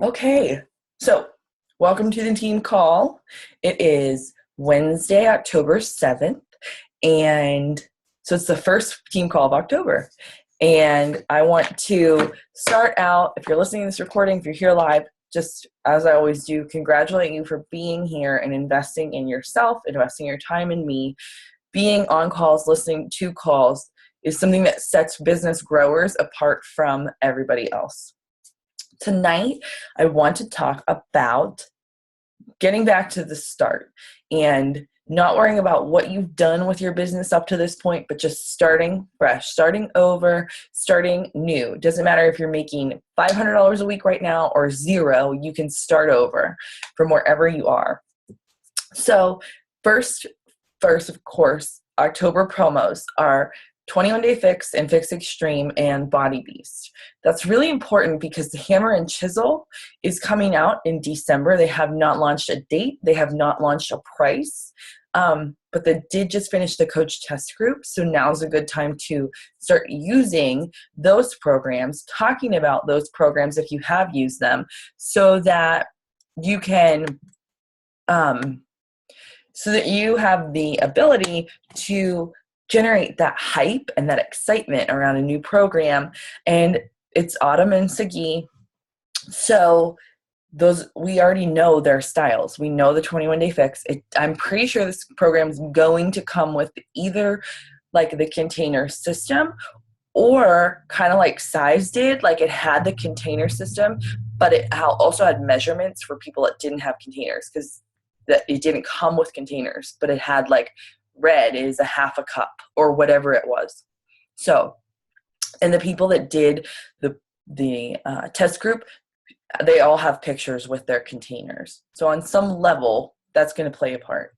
Okay, so welcome to the team call. It is Wednesday, October 7th, and so it's the first team call of October. And I want to start out, if you're listening to this recording, if you're here live, just as I always do, congratulate you for being here and investing in yourself, investing your time in me. Being on calls, listening to calls is something that sets business growers apart from everybody else. Tonight, I want to talk about getting back to the start and not worrying about what you've done with your business up to this point, but just starting fresh, starting over, starting new. It doesn't matter if you're making $500 a week right now or zero, you can start over from wherever you are. So first, of course, October promos are 21 Day Fix and Fix Extreme and Body Beast. That's really important because the Hammer and Chisel is coming out in December. They have not launched a date. They have not launched a price, but they did just finish the coach test group. So now's a good time to start using those programs, talking about those programs if you have used them, so that you can so that you have the ability to generate that hype and that excitement around a new program. And it's Autumn and Sagi. So those, we already know their styles. We know the 21 Day Fix. I'm pretty sure this program is going to come with either like the container system or kind of like Size did, like it had the container system, but it also had measurements for people that didn't have containers, because that it didn't come with containers, but it had like red is a half a cup or whatever it was. So, and the people that did the test group, they all have pictures with their containers. So on some level, that's going to play a part.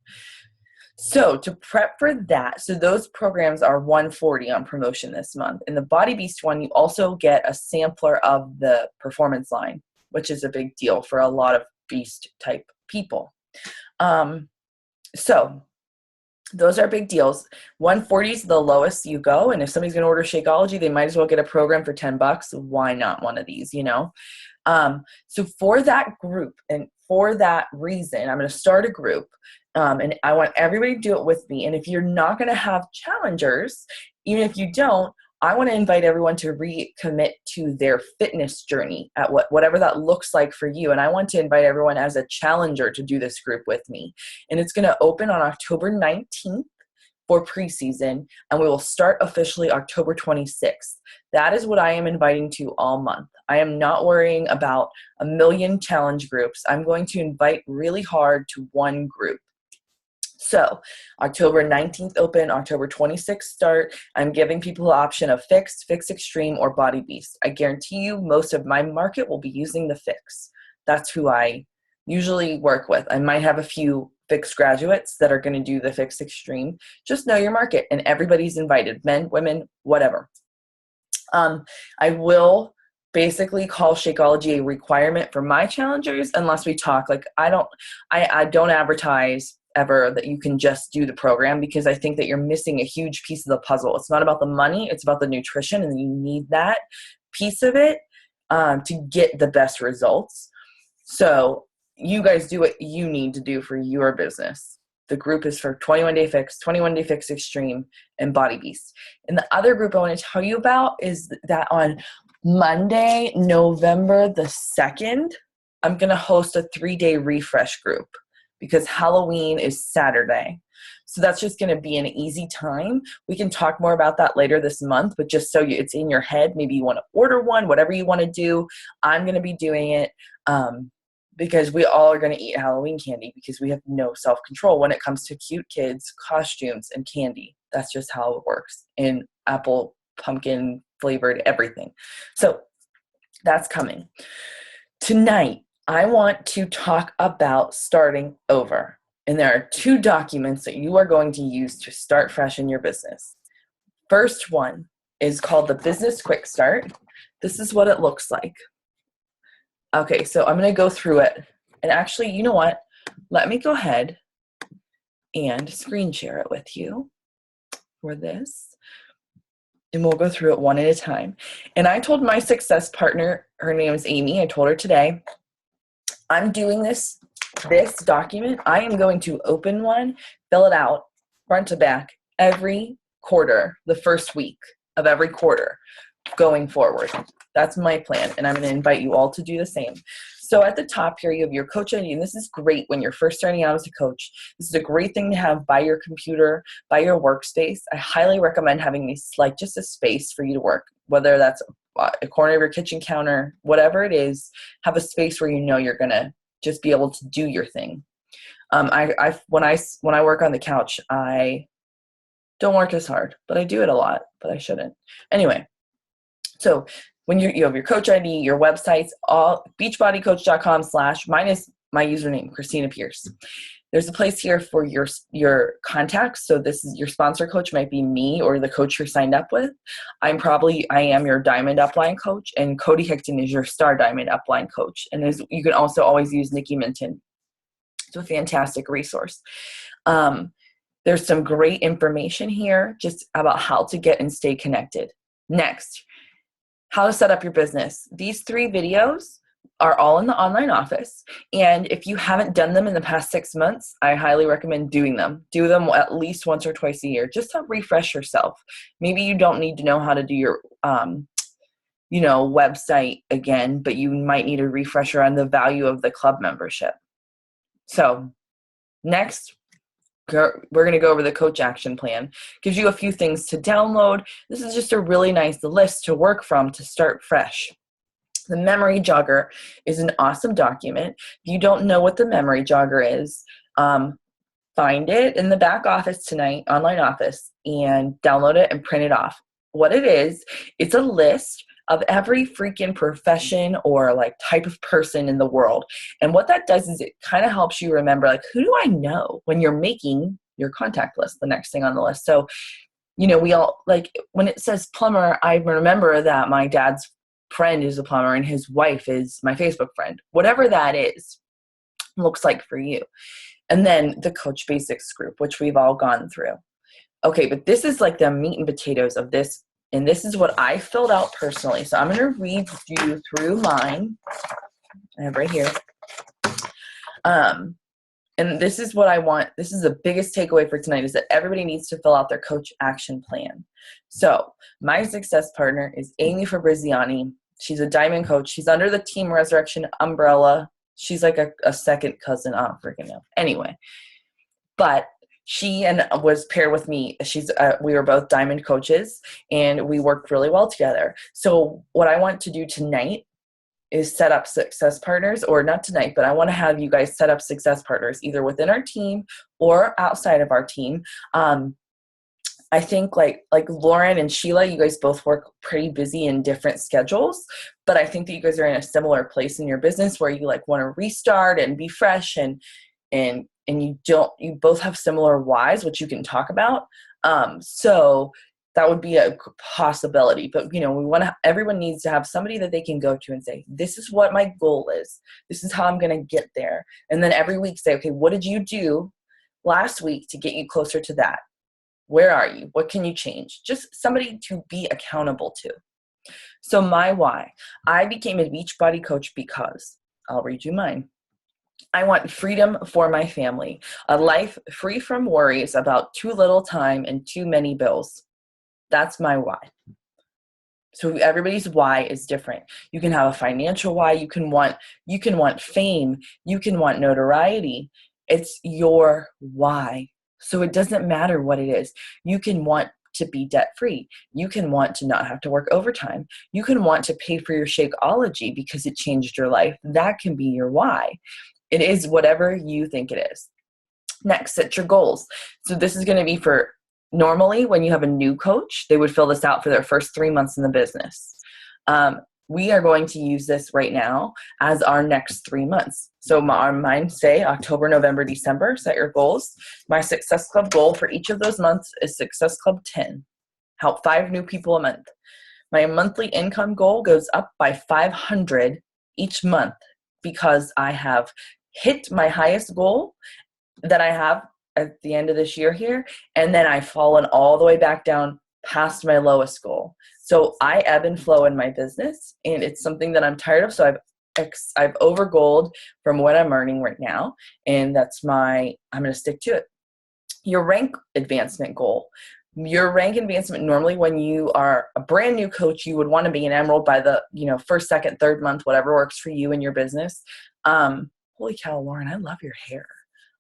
So to prep for that, so those programs are $140 on promotion this month. In the Body Beast one, you also get a sampler of the performance line, which is a big deal for a lot of beast type people. So those are big deals. 140 is the lowest you go. And if somebody's going to order Shakeology, they might as well get a program for $10. Why not one of these, you know? So for that group and for that reason, I'm going to start a group. And I want everybody to do it with me. And if you're not going to have challengers, even if you don't, I want to invite everyone to recommit to their fitness journey at whatever that looks like for you. And I want to invite everyone as a challenger to do this group with me. And it's going to open on October 19th for preseason, and we will start officially October 26th. That is what I am inviting to all month. I am not worrying about a million challenge groups. I'm going to invite really hard to one group. So October 19th open, October 26th start. I'm giving people the option of Fix, Fix Extreme, or Body Beast. I guarantee you most of my market will be using the Fix. That's who I usually work with. I might have a few Fix graduates that are going to do the Fix Extreme. Just know your market, and everybody's invited, men, women, whatever. I will basically call Shakeology a requirement for my challengers unless we talk. Like I don't advertise ever that you can just do the program, because I think that you're missing a huge piece of the puzzle. It's not about the money, it's about the nutrition, and you need that piece of it to get the best results. So you guys do what you need to do for your business. The group is for 21 Day Fix, 21 Day Fix Extreme, and Body Beast. And the other group I want to tell you about is that on Monday, November the 2nd, I'm going to host a 3-day refresh group, because Halloween is Saturday. So that's just going to be an easy time. We can talk more about that later this month, but just so it's in your head, maybe you want to order one, whatever you want to do. I'm going to be doing it because we all are going to eat Halloween candy, because we have no self-control when it comes to cute kids, costumes, and candy. That's just how it works in apple, pumpkin flavored everything. So that's coming. Tonight, I want to talk about starting over. And there are 2 documents that you are going to use to start fresh in your business. First one is called the Business Quick Start. This is what it looks like. Okay, so I'm going to go through it. And actually, you know what? Let me go ahead and screen share it with you for this. And we'll go through it one at a time. And I told my success partner, her name is Amy, I told her today, I'm doing this document. I am going to open one, fill it out front to back every quarter, the first week of every quarter going forward. That's my plan, and I'm going to invite you all to do the same. So at the top here, you have your coach ID, and this is great when you're first starting out as a coach. This is a great thing to have by your computer, by your workspace. I highly recommend having these, like just a space for you to work, whether that's a corner of your kitchen counter, whatever it is, have a space where you know you're going to just be able to do your thing. When I work on the couch, I don't work as hard, but I do it a lot, but I shouldn't. Anyway, so when you have your coach ID, your websites, all beachbodycoach.com/ mine is my username, Christina Pierce. There's a place here for your contacts. So this is your sponsor coach might be me or the coach you're signed up with. I am your Diamond Upline coach, and Cody Hickton is your Star Diamond Upline coach. And you can also always use Nikki Minton. It's a fantastic resource. There's some great information here just about how to get and stay connected. Next, how to set up your business. These 3 videos are all in the online office. And if you haven't done them in the past 6 months, I highly recommend doing them. Do them at least once or twice a year, just to refresh yourself. Maybe you don't need to know how to do your, website again, but you might need a refresher on the value of the club membership. So next, we're going to go over the coach action plan. Gives you a few things to download. This is just a really nice list to work from to start fresh. The memory jogger is an awesome document. If you don't know what the memory jogger is, find it in the back office tonight, online office, and download it and print it off. What it is, it's a list of every freaking profession or like type of person in the world. And what that does is it kind of helps you remember, like, who do I know when you're making your contact list, the next thing on the list. So, we all, like, when it says plumber, I remember that my dad's friend is a plumber and his wife is my Facebook friend. Whatever that is, looks like for you. And then the Coach Basics group, which we've all gone through. Okay, but this is like the meat and potatoes of this. And this is what I filled out personally. So I'm going to read you through mine. I have right here. And this is what I want. This is the biggest takeaway for tonight, is that everybody needs to fill out their coach action plan. So my success partner is Amy Fabriziani. She's a diamond coach. She's under the Team Resurrection umbrella. She's like a second cousin. I don't freaking know. Anyway, but she was paired with me. We were both diamond coaches, and we worked really well together. So what I want to do tonight is set up success partners, or not tonight, but I want to have you guys set up success partners either within our team or outside of our team. I think like Lauren and Sheila, you guys both work pretty busy in different schedules, but I think that you guys are in a similar place in your business where you like want to restart and be fresh, and you both have similar whys, which you can talk about. So that would be a possibility, but everyone needs to have somebody that they can go to and say, this is what my goal is. This is how I'm going to get there. And then every week say, okay, what did you do last week to get you closer to that? Where are you? What can you change? Just somebody to be accountable to. So my why, I became a Beachbody coach because, I'll read you mine. I want freedom for my family, a life free from worries about too little time and too many bills. That's my why. So everybody's why is different. You can have a financial why. You can want fame. You can want notoriety. It's your why. So it doesn't matter what it is. You can want to be debt free. You can want to not have to work overtime. You can want to pay for your Shakeology because it changed your life. That can be your why. It is whatever you think it is. Next, set your goals. So this is going to be for, normally when you have a new coach, they would fill this out for their first 3 months in the business. We are going to use this right now as our next 3 months. So mine say October, November, December, set your goals. My Success Club goal for each of those months is Success Club 10. Help 5 new people a month. My monthly income goal goes up by 500 each month because I have hit my highest goal that I have at the end of this year here, and then I've fallen all the way back down past my lowest goal. So I ebb and flow in my business, and it's something that I'm tired of. So I've over goaled from what I'm earning right now, and I'm going to stick to it. Your rank advancement goal. Your rank advancement, normally when you are a brand new coach, you would want to be an emerald by the, first, second, third month, whatever works for you and your business. Holy cow, Lauren, I love your hair.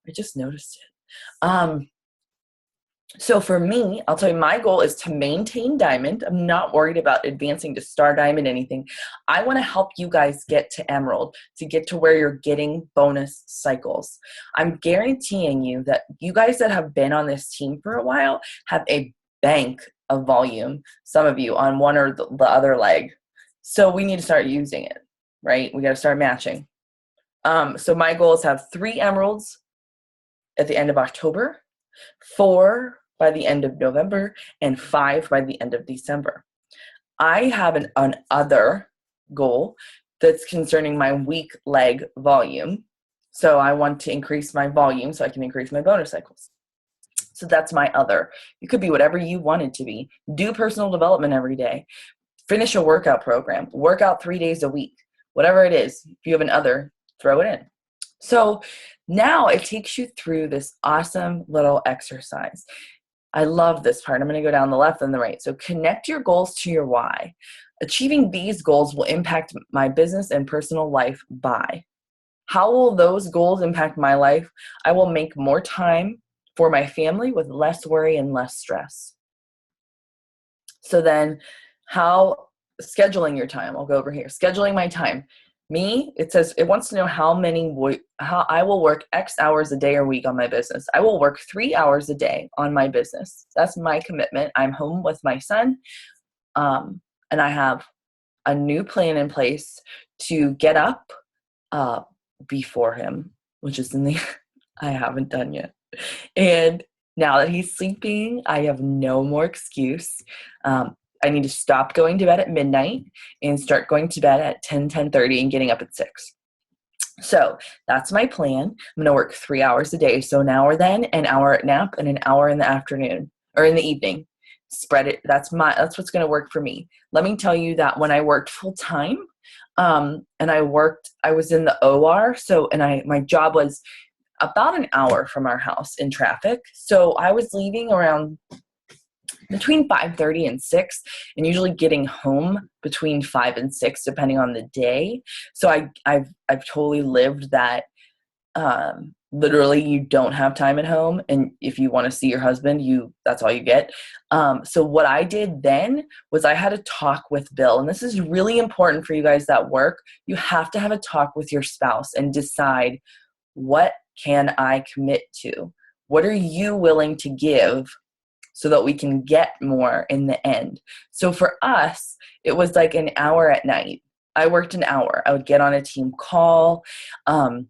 I just noticed it. So for me, I'll tell you, my goal is to maintain diamond. I'm not worried about advancing to star diamond, anything. I want to help you guys get to emerald, to get to where you're getting bonus cycles. I'm guaranteeing you that you guys that have been on this team for a while have a bank of volume, some of you on one or the other leg. So we need to start using it, right? We got to start matching. So my goal is to have 3 emeralds at the end of October, 4 by the end of November, and 5 by the end of December. I have an other goal that's concerning my weak leg volume. So I want to increase my volume so I can increase my bonus cycles. So that's my other. It could be whatever you want it to be. Do personal development every day. Finish a workout program. Work out 3 days a week. Whatever it is, if you have an other, throw it in. So now it takes you through this awesome little exercise. I love this part. I'm going to go down the left and the right. So connect your goals to your why. Achieving these goals will impact my business and personal life by. How will those goals impact my life? I will make more time for my family with less worry and less stress. So then scheduling your time. I'll go over here. Scheduling my time. It says it wants to know how I will work X hours a day or week on my business. I will work 3 hours a day on my business. That's my commitment. I'm home with my son, and I have a new plan in place to get up before him, which is I haven't done yet. And now that he's sleeping, I have no more excuse. I need to stop going to bed at midnight and start going to bed at 10:30 and getting up at 6. So that's my plan. I'm going to work 3 hours a day. So an hour then, an hour at nap, and an hour in the afternoon or in the evening. Spread it. That's what's going to work for me. Let me tell you that when I worked full time, and I was in the OR. So, my job was about an hour from our house in traffic. So I was leaving around between 5:30 and 6, and usually getting home between 5 and 6, depending on the day. So I've totally lived that. Literally, you don't have time at home, and if you want to see your husband, that's all you get. So what I did then was I had a talk with Bill, and this is really important for you guys that work. You have to have a talk with your spouse and decide, what can I commit to? What are you willing to give so that we can get more in the end? So for us, it was like an hour at night. I worked an hour. I would get on a team call. And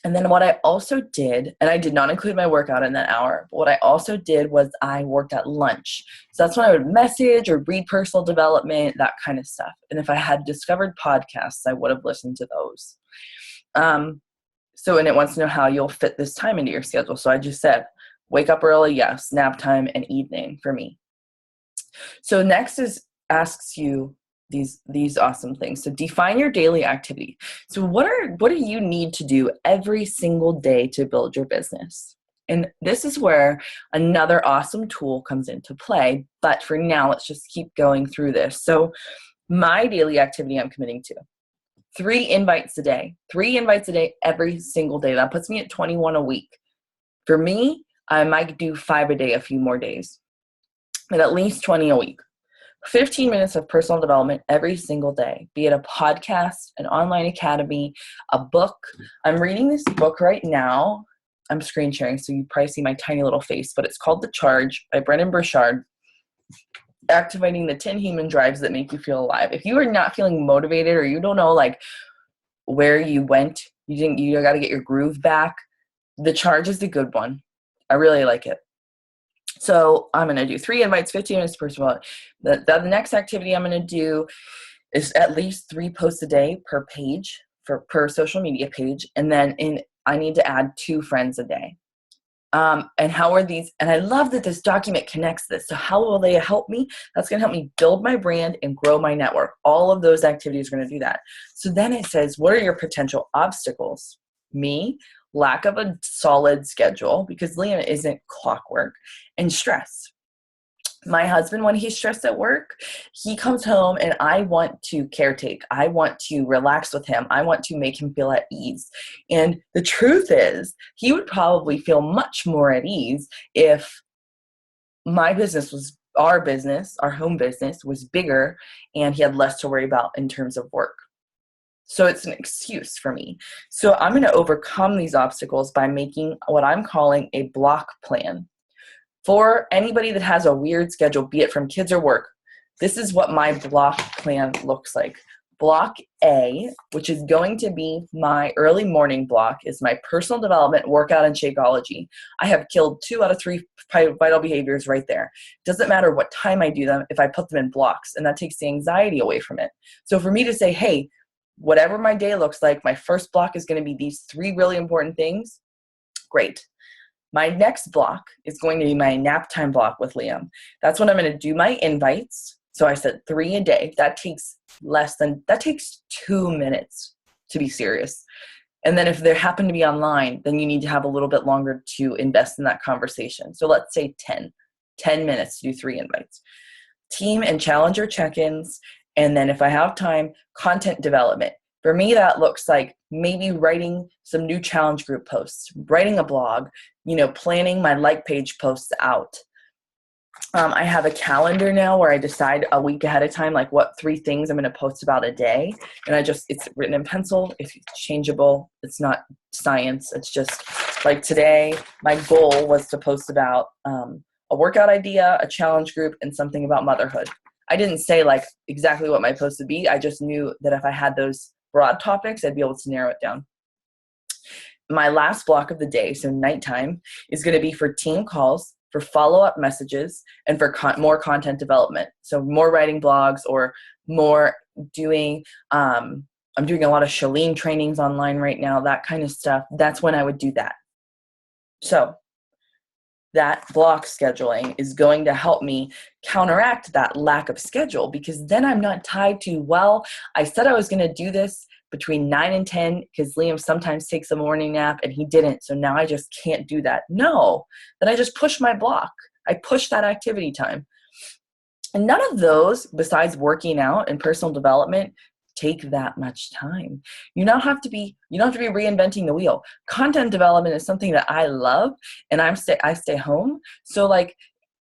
then what I also did, and I did not include my workout in that hour, but what I also did was I worked at lunch. So that's when I would message or read personal development, that kind of stuff. And if I had discovered podcasts, I would have listened to those. And it wants to know how you'll fit this time into your schedule. So I just said, wake up early, yes, nap time and evening for me. So next asks you these awesome things. So define your daily activity. So what do you need to do every single day to build your business? And this is where another awesome tool comes into play. But for now, let's just keep going through this. So my daily activity I'm committing to 3 invites a day. 3 invites a day every single day. That puts me at 21 a week. For me, I might do 5 a day a few more days, but at least 20 a week. 15 minutes of personal development every single day, be it a podcast, an online academy, a book. I'm reading this book right now. I'm screen sharing, so you probably see my tiny little face, but it's called The Charge by Brendon Burchard. Activating the 10 human drives that make you feel alive. If you are not feeling motivated or you don't know like where you went, you got to get your groove back, The Charge is the good one. I really like it. So I'm going to do 3 invites, 15 minutes per person. The next activity I'm going to do is at least 3 posts a day per page per social media page. And then I need to add 2 friends a day. And how are these, and I love that this document connects this. So how will they help me? That's going to help me build my brand and grow my network. All of those activities are going to do that. So then it says, what are your potential obstacles? Me, lack of a solid schedule, because Liam isn't clockwork, and stress. My husband, when he's stressed at work, he comes home and I want to caretake. I want to relax with him. I want to make him feel at ease. And the truth is, he would probably feel much more at ease if my business was our home business was bigger and he had less to worry about in terms of work. So it's an excuse for me. So I'm going to overcome these obstacles by making what I'm calling a block plan. For anybody that has a weird schedule, be it from kids or work, this is what my block plan looks like. Block A, which is going to be my early morning block, is my personal development, workout, and Shakeology. I have killed 2 out of 3 vital behaviors right there. Doesn't matter what time I do them if I put them in blocks, and that takes the anxiety away from it. So for me to say, hey, whatever my day looks like, my first block is going to be these 3 really important things, great. My next block is going to be my nap time block with Liam. That's when I'm going to do my invites. So I said 3 a day. That takes 2 minutes to be serious. And then if they happen to be online, then you need to have a little bit longer to invest in that conversation. So let's say 10 minutes to do 3 invites. Team and challenger check-ins. And then if I have time, content development. For me, that looks like maybe writing some new challenge group posts, writing a blog, planning my like page posts out. I have a calendar now where I decide a week ahead of time, like what 3 things I'm going to post about a day. And it's written in pencil. It's changeable. It's not science. It's just like today, my goal was to post about a workout idea, a challenge group, and something about motherhood. I didn't say like exactly what my post would be. I just knew that if I had those broad topics, I'd be able to narrow it down. My last block of the day, so nighttime, is going to be for team calls, for follow-up messages, and for more content development. So more writing blogs or more doing, I'm doing a lot of Chalene trainings online right now, that kind of stuff. That's when I would do that. So that block scheduling is going to help me counteract that lack of schedule, because then I'm not tied to, well, I said I was going to do this between 9 and 10 because Liam sometimes takes a morning nap and he didn't. So now I just can't do that. No, then I just push my block. I push that activity time. And none of those, besides working out and personal development, take that much time. You don't have to be reinventing the wheel. Content development is something that I love, and I stay home. So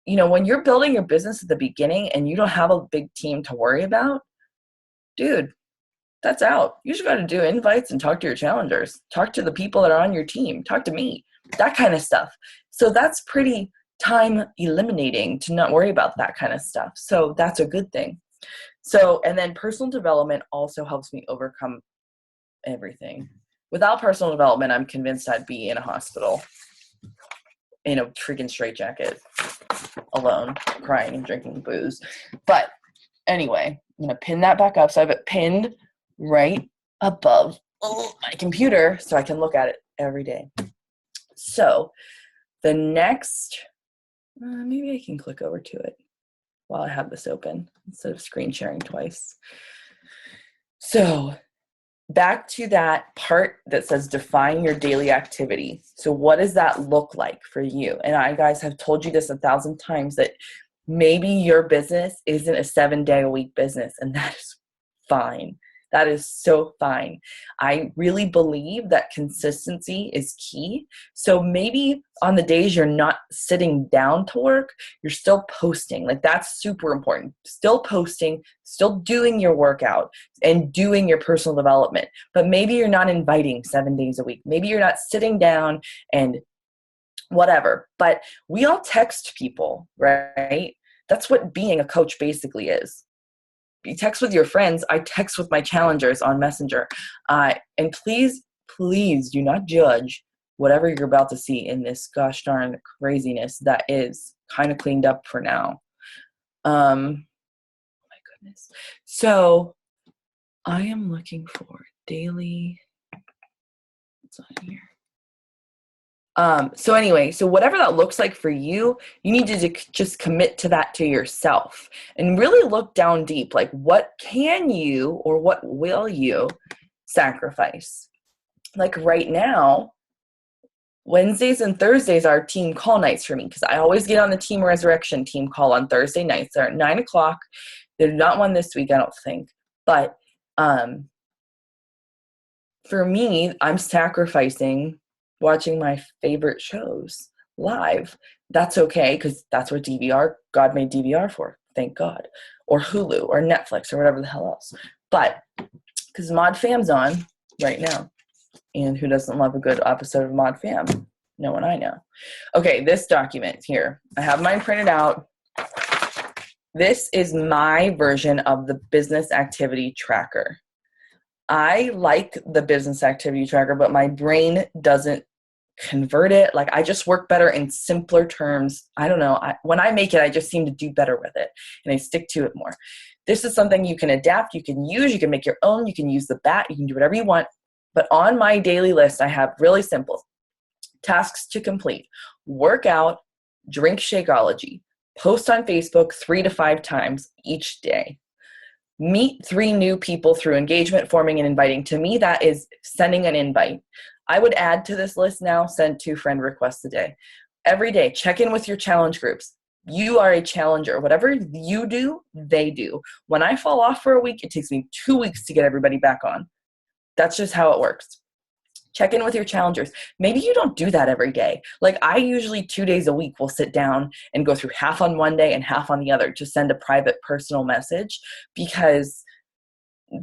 when you're building your business at the beginning and you don't have a big team to worry about, dude, that's out. You just got to do invites and talk to your challengers. Talk to the people that are on your team. Talk to me. That kind of stuff. So that's pretty time eliminating to not worry about that kind of stuff. So that's a good thing. So, and then personal development also helps me overcome everything. Without personal development, I'm convinced I'd be in a hospital in a freaking straitjacket, alone, crying and drinking booze. But anyway, I'm going to pin that back up. So I have it pinned right above my computer so I can look at it every day. So the next, maybe I can click over to it while I have this open instead of screen sharing twice. So back to that part that says define your daily activity. So what does that look like for you? And I guys have told you this 1,000 times that maybe your business isn't a 7-day-a-week business, and that is fine. That is so fine. I really believe that consistency is key. So maybe on the days you're not sitting down to work, you're still posting. Like, that's super important. Still posting, still doing your workout and doing your personal development. But maybe you're not inviting 7 days a week. Maybe you're not sitting down and whatever. But we all text people, right? That's what being a coach basically is. You text with your friends. I text with my challengers on Messenger. And please do not judge whatever you're about to see in this gosh darn craziness that is kind of cleaned up for now. Oh my goodness. So I am looking for daily, what's on here? So anyway, so whatever that looks like for you, you need to just commit to that to yourself and really look down deep. Like, what can you or what will you sacrifice? Like right now, Wednesdays and Thursdays are team call nights for me because I always get on the Team Resurrection team call on Thursday nights. They're at 9:00. There's not one this week, I don't think. But for me, I'm sacrificing watching my favorite shows live. That's okay because that's what God made DVR for, thank God. Or Hulu or Netflix or whatever the hell else. But because Mod Fam's on right now. And who doesn't love a good episode of Mod Fam? No one I know. Okay, this document here. I have mine printed out. This is my version of the business activity tracker. I like the business activity tracker, but my brain doesn't convert it. Like, I just work better in simpler terms. I don't know. When I make it, I just seem to do better with it, and I stick to it more. This is something you can adapt, you can use, you can make your own, you can use the bat, you can do whatever you want. But on my daily list, I have really simple tasks to complete. Work out, drink Shakeology, post on Facebook 3 to 5 times each day. Meet 3 new people through engagement forming and inviting. To me, that is sending an invite. I would add to this list now, send 2 friend requests a day. Every day, check in with your challenge groups. You are a challenger. Whatever you do, they do. When I fall off for a week, it takes me 2 weeks to get everybody back on. That's just how it works. Check in with your challengers. Maybe you don't do that every day. Like, I usually 2 days a week will sit down and go through half on one day and half on the other to send a private personal message because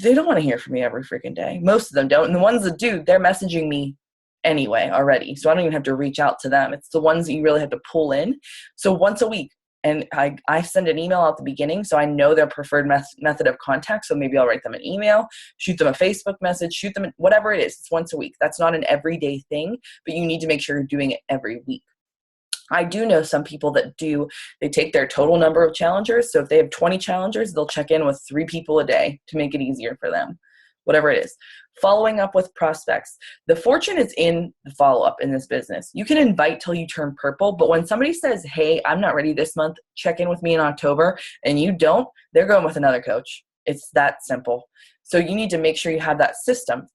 they don't want to hear from me every freaking day. Most of them don't. And the ones that do, they're messaging me anyway already. So I don't even have to reach out to them. It's the ones that you really have to pull in. So once a week. And I send an email at the beginning so I know their preferred method of contact. So maybe I'll write them an email, shoot them a Facebook message, shoot them whatever it is. It's once a week. That's not an everyday thing, but you need to make sure you're doing it every week. I do know some people that they take their total number of challengers. So if they have 20 challengers, they'll check in with 3 people a day to make it easier for them, whatever it is. Following up with prospects. The fortune is in the follow-up in this business. You can invite till you turn purple, but when somebody says, hey, I'm not ready this month, check in with me in October, and you don't, they're going with another coach. It's that simple. So you need to make sure you have that system.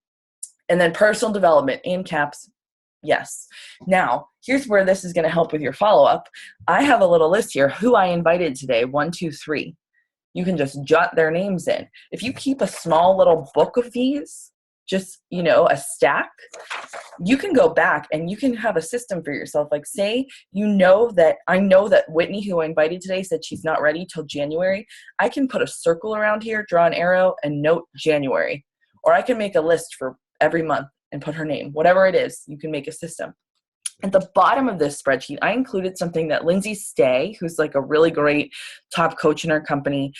And then personal development, in caps, yes. Now, here's where this is going to help with your follow-up. I have a little list here, who I invited today, 1, 2, 3. You can just jot their names in. If you keep a small little book of these, just, a stack, you can go back and you can have a system for yourself. Like, say, I know that Whitney, who I invited today, said she's not ready till January. I can put a circle around here, draw an arrow, and note January. Or I can make a list for every month and put her name. Whatever it is, you can make a system. At the bottom of this spreadsheet, I included something that Lindsay Stay, who's like a really great top coach in our company,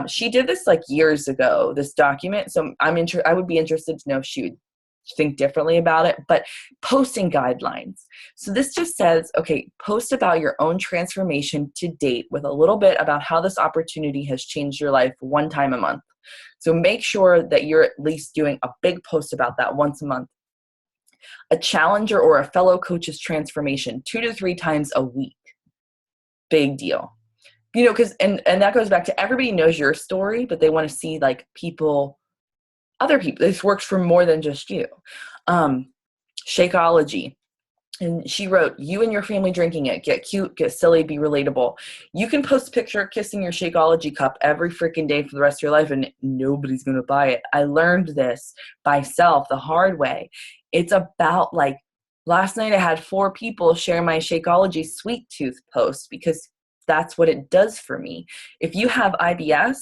she did this like years ago, this document. So I would be interested to know if she would think differently about it, but posting guidelines. So this just says, okay, post about your own transformation to date with a little bit about how this opportunity has changed your life one time a month. So make sure that you're at least doing a big post about that once a month. A challenger or a fellow coach's transformation 2 to 3 times a week. Big deal. Because, and that goes back to everybody knows your story, but they want to see like other people. This works for more than just you. Shakeology. And she wrote, you and your family drinking it. Get cute, get silly, be relatable. You can post a picture kissing your Shakeology cup every freaking day for the rest of your life and nobody's going to buy it. I learned this myself the hard way. It's about like, last night I had 4 people share my Shakeology sweet tooth post because that's what it does for me. If you have IBS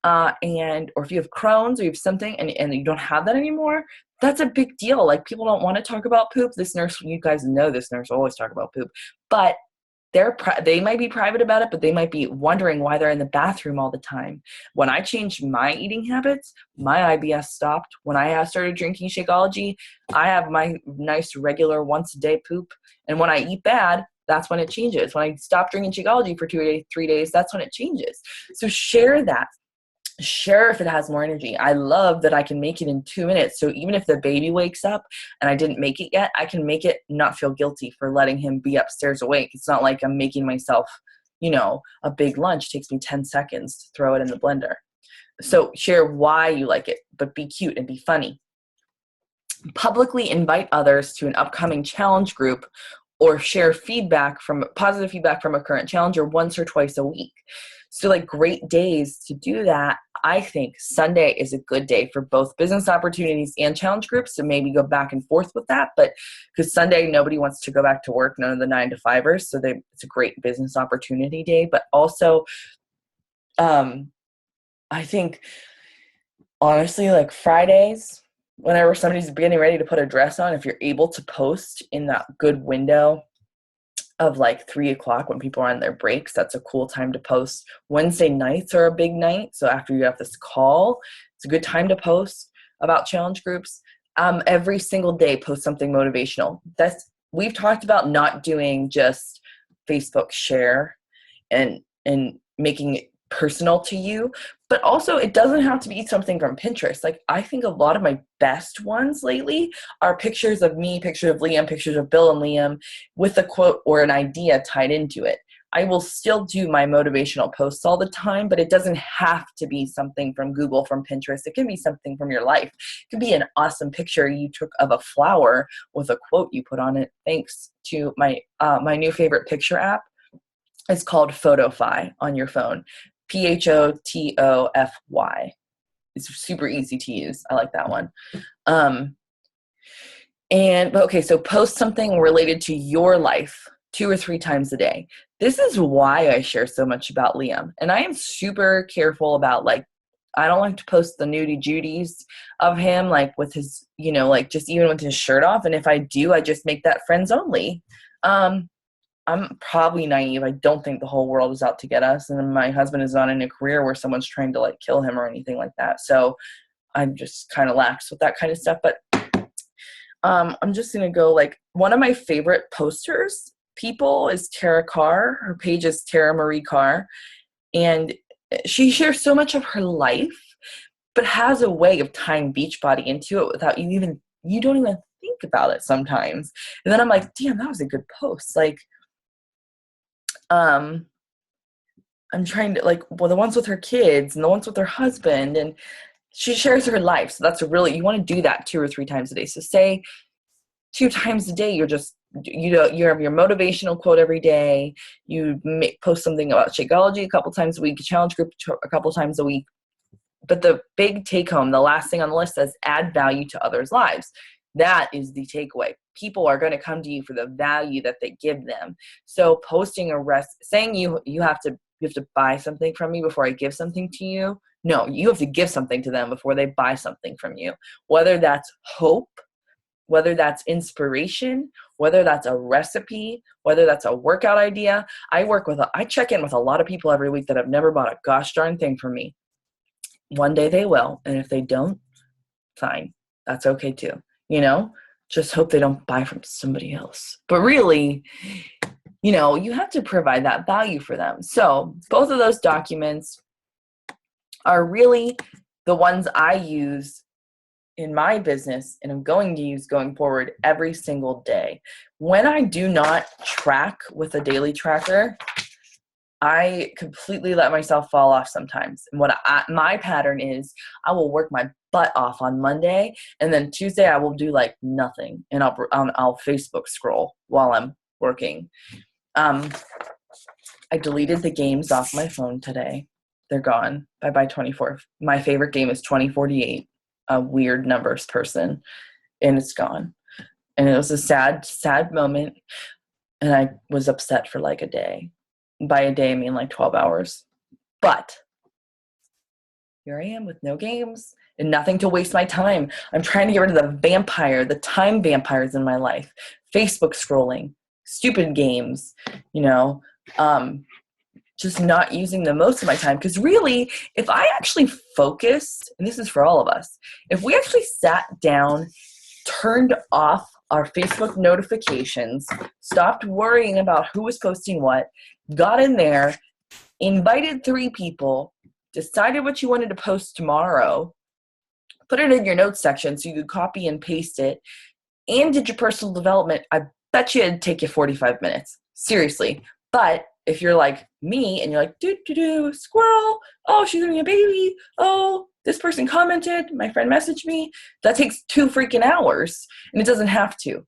or if you have Crohn's or you have something and you don't have that anymore, that's a big deal. Like, people don't want to talk about poop. This nurse, you guys know this nurse will always talk about poop, but they might be private about it, but they might be wondering why they're in the bathroom all the time. When I changed my eating habits, my IBS stopped. When I started drinking Shakeology, I have my nice regular once a day poop. And when I eat bad, that's when it changes. When I stop drinking Shakeology for 2 days, 3 days, that's when it changes. So share that. Share if it has more energy. I love that I can make it in 2 minutes. So even if the baby wakes up and I didn't make it yet, I can make it, not feel guilty for letting him be upstairs awake. It's not like I'm making myself, a big lunch. It takes me 10 seconds to throw it in the blender. So share why you like it, but be cute and be funny. Publicly invite others to an upcoming challenge group, or share positive feedback from a current challenger once or twice a week. So like great days to do that. I think Sunday is a good day for both business opportunities and challenge groups. So maybe go back and forth with that. But because Sunday, nobody wants to go back to work, none of the 9-to-5ers. So it's a great business opportunity day. But also, I think honestly, like Fridays, whenever somebody's getting ready to put a dress on, if you're able to post in that good window of like 3:00 when people are on their breaks, that's a cool time to post. Wednesday nights are a big night. So after you have this call, it's a good time to post about challenge groups. Every single day, post something motivational. We've talked about not doing just Facebook share and making it personal to you, but also it doesn't have to be something from Pinterest. Like I think a lot of my best ones lately are pictures of me, pictures of Liam, pictures of Bill and Liam with a quote or an idea tied into it. I will still do my motivational posts all the time, but it doesn't have to be something from Google, from Pinterest. It can be something from your life. It could be an awesome picture you took of a flower with a quote you put on it. Thanks to my new favorite picture app. It's called Photofy on your phone. Photofy. It's super easy to use. I like that one. So post something related to your life 2 or 3 times a day. This is why I share so much about Liam. And I am super careful about I don't like to post the nudie judies of him, like with his, just even with his shirt off. And if I do, I just make that friends only. I'm probably naive. I don't think the whole world is out to get us. And my husband is not in a career where someone's trying to kill him or anything like that. So I'm just kind of lax with that kind of stuff. But I'm just going to go one of my favorite posters people is Tara Carr. Her page is Tara Marie Carr. And she shares so much of her life, but has a way of tying Beachbody into it without you don't even think about it sometimes. And then I'm like, damn, that was a good post. I'm trying to the ones with her kids and the ones with her husband, and she shares her life. So that's you want to do that 2 or 3 times a day. So say 2 times a day, you're just, you have your motivational quote every day. You post something about Shakeology a couple times a week, challenge group a couple times a week. But the big take home, the last thing on the list says add value to others' lives. That is the takeaway. People are going to come to you for the value that they give them. So posting saying you have to buy something from me before I give something to you. No, you have to give something to them before they buy something from you. Whether that's hope, whether that's inspiration, whether that's a recipe, whether that's a workout idea. I check in with a lot of people every week that have never bought a gosh darn thing from me. One day they will. And if they don't, fine. That's okay too. Just hope they don't buy from somebody else. But really, you have to provide that value for them. So both of those documents are really the ones I use in my business and I'm going to use going forward every single day. When I do not track with a daily tracker, I completely let myself fall off sometimes. And my pattern is I will work my butt off on Monday, and then Tuesday I will do nothing, and I'll Facebook scroll while I'm working. I deleted the games off my phone today. They're gone. Bye 24. My favorite game is 2048, a weird numbers person, and it's gone. And it was a sad, sad moment, and I was upset for a day. By a day, I mean 12 hours. But here I am with no games and nothing to waste my time. I'm trying to get rid of the time vampires in my life. Facebook scrolling, stupid games, just not using the most of my time. Because really, if I actually focused, and this is for all of us, if we actually sat down, turned off our Facebook notifications, stopped worrying about who was posting what, got in there, invited 3 people, decided what you wanted to post tomorrow, put it in your notes section so you could copy and paste it, and did your personal development, I bet you it'd take you 45 minutes. Seriously. But if you're like me and you're like, squirrel, oh, she's having a baby, oh, this person commented, my friend messaged me, that takes 2 freaking hours, and it doesn't have to.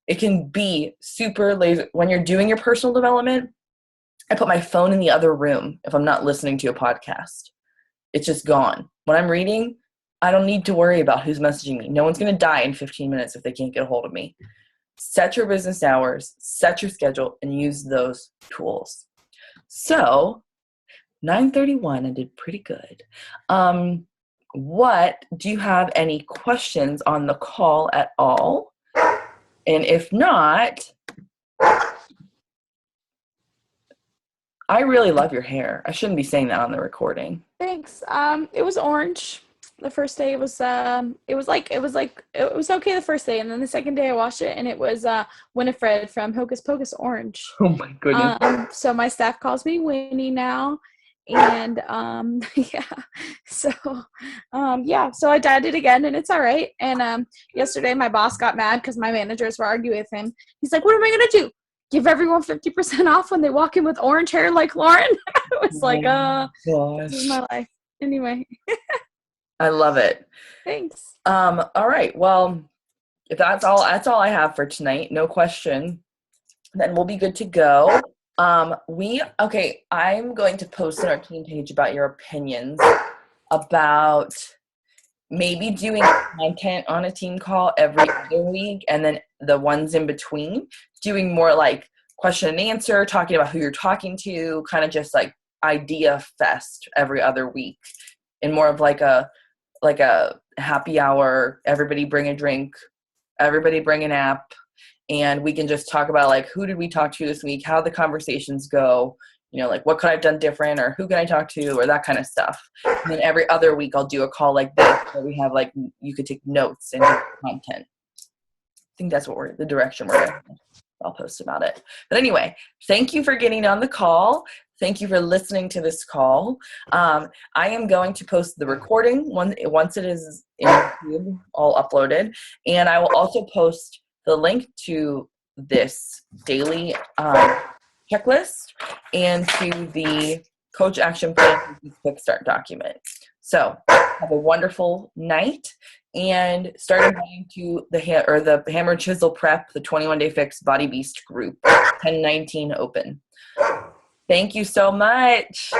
It can be super lazy. When you're doing your personal development, I put my phone in the other room if I'm not listening to a podcast. It's just gone. When I'm reading, I don't need to worry about who's messaging me. No one's going to die in 15 minutes if they can't get a hold of me. Set your business hours, set your schedule, and use those tools. So, 9:31, I did pretty good. Do you have any questions on the call at all? And if not, I really love your hair. I shouldn't be saying that on the recording. Thanks. It was orange. The first day it was okay the first day, and then the second day I washed it and it was Winifred from Hocus Pocus orange. Oh my goodness. So my staff calls me Winnie now. And so I dyed it again and it's all right. And yesterday my boss got mad because my managers were arguing with him. He's like, what am I gonna do? Give everyone 50% off when they walk in with orange hair like Lauren? I was like, this is my life. Anyway. I love it. Thanks. All right. Well, if that's all I have for tonight. No question. Then we'll be good to go. I'm going to post on our team page about your opinions about maybe doing content on a team call every other week, and then the ones in between doing more like question and answer, talking about who you're talking to, kind of just like idea fest every other week, and more of like a happy hour. Everybody bring a drink, everybody bring an app, and we can just talk about like who did we talk to this week, how the conversations go, like what could I have done different, or who can I talk to, or that kind of stuff. And then every other week I'll do a call like this where we have like you could take notes and do content. I think that's what the direction we're going. I'll post about it. But anyway, thank you for getting on the call. Thank you for listening to this call. I am going to post the recording once it is in YouTube, all uploaded. And I will also post the link to this daily checklist and to the Coach Action Plan Quick Start document. So have a wonderful night, and start inviting to the Hammer Chisel Prep, the 21-day fix Body Beast group, 10/19 open. Thank you so much.